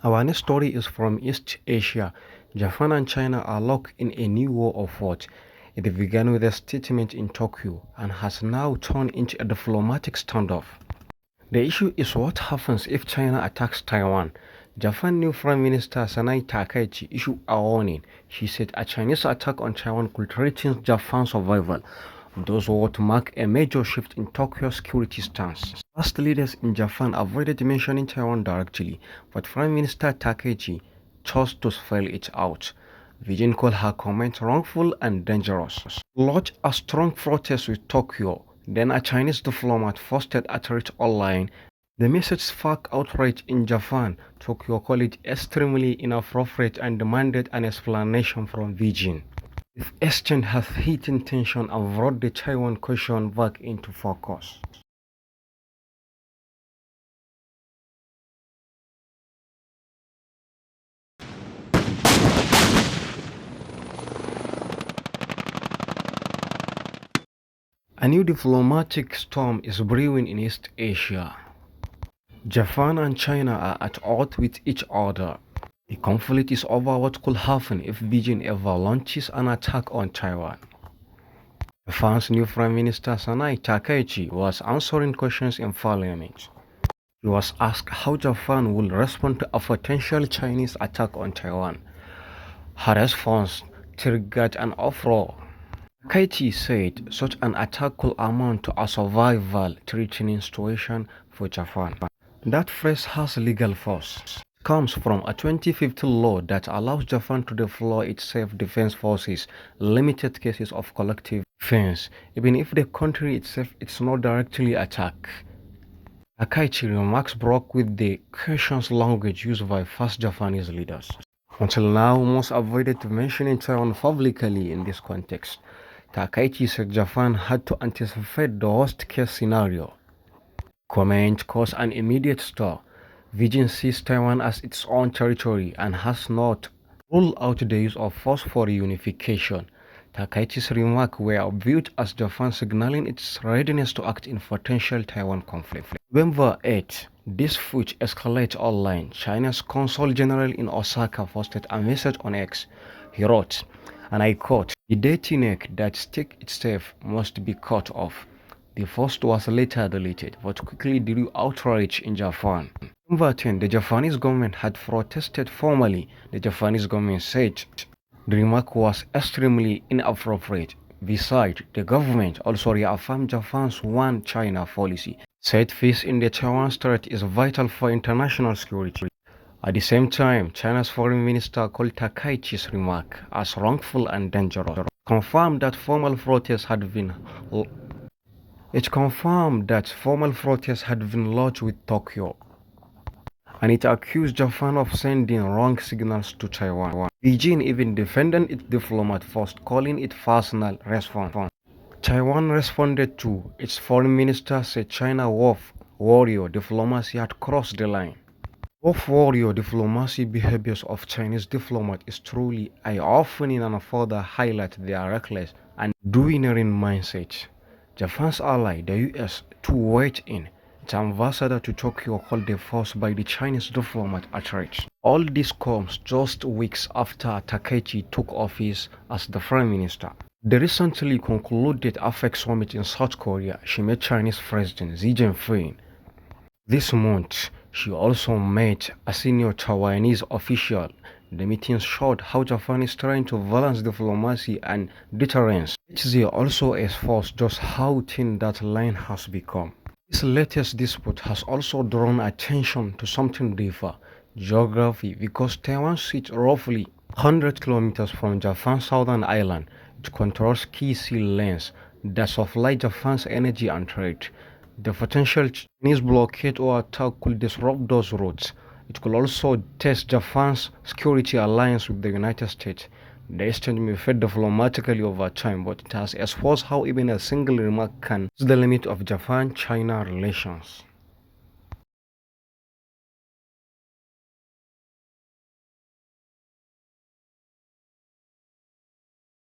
Our next story is from East Asia. Japan and China are locked in a new war of words. It began with a statement in Tokyo and has now turned into a diplomatic standoff. The issue is what happens if China attacks Taiwan. Japan new Prime Minister Sanai Takaichi issued a warning. She said a Chinese attack on Taiwan could threaten Japan's survival. Those words mark a major shift in Tokyo's security stance. Past leaders in Japan avoided mentioning Taiwan directly, but Prime Minister Takaichi chose to spell it out. Beijing called her comment wrongful and dangerous. Lodged a strong protest with Tokyo. Then a Chinese diplomat posted a tweet online. The message sparked outrage in Japan. Tokyo called it extremely inappropriate and demanded an explanation from Beijing. This exchange has heated tension and brought the Taiwan question back into focus. A new diplomatic storm is brewing in East Asia. Japan and China are at odds with each other. The conflict is over what could happen if Beijing ever launches an attack on Taiwan. Japan's new Prime Minister Sanai Takaichi was answering questions in parliament. He was asked how Japan would respond to a potential Chinese attack on Taiwan. Her response triggered an uproar. Takaichi said such an attack could amount to a survival-threatening situation for Japan. That phrase has legal force. It comes from a 2015 law that allows Japan to deploy its self-defense forces in limited cases of collective defense, even if the country itself is not directly attacked. Takaichi's remarks broke with the cautious language used by past Japanese leaders. Until now, most avoided mentioning Taiwan publicly in this context. Takaichi said Japan had to anticipate the worst-case scenario. Comment caused an immediate stir. Beijing sees Taiwan as its own territory and has not ruled out the use of force for reunification. Takaichi's remarks were viewed as Japan signaling its readiness to act in potential Taiwan conflict. November 8, this feud escalated online. China's Consul General in Osaka posted a message on X. He wrote, and I quote, "The dirty neck that sticks itself must be cut off." The post was later deleted, but quickly drew outrage in Japan. November 10, the Japanese government had protested formally. The Japanese government said the remark was extremely inappropriate. Besides, the government also reaffirmed Japan's One China policy, said peace in the Taiwan Strait is vital for international security. At the same time, China's foreign minister called Takaichi's remark as wrongful and dangerous. It confirmed that formal protests had been lodged with Tokyo, and it accused Japan of sending wrong signals to Taiwan. Beijing even defended its diplomat first, calling it personal response. Taiwan responded to its foreign minister said China warrior diplomacy had crossed the line. Both warrior diplomacy behaviors of Chinese diplomats is truly eye-opening and further highlight their reckless and domineering mindset. Japan's ally, the US, too weighed in. Its ambassador to Tokyo called the force by the Chinese diplomat a threat. All this comes just weeks after Takaichi took office as the Prime Minister. The recently concluded APEC summit in South Korea, she met Chinese President Xi Jinping. This month, she also met a senior Taiwanese official. The meeting showed how Japan is trying to balance diplomacy and deterrence. They also exposed just how thin that line has become. This latest dispute has also drawn attention to something deeper, geography, because Taiwan sits roughly 100 kilometers from Japan's southern island. It controls key sea lanes that supply Japan's energy and trade. The potential Chinese blockade or attack could disrupt those routes. It could also test Japan's security alliance with the United States. The exchange may fade diplomatically over time, but it has exposed how even a single remark can push the limit of Japan-China relations.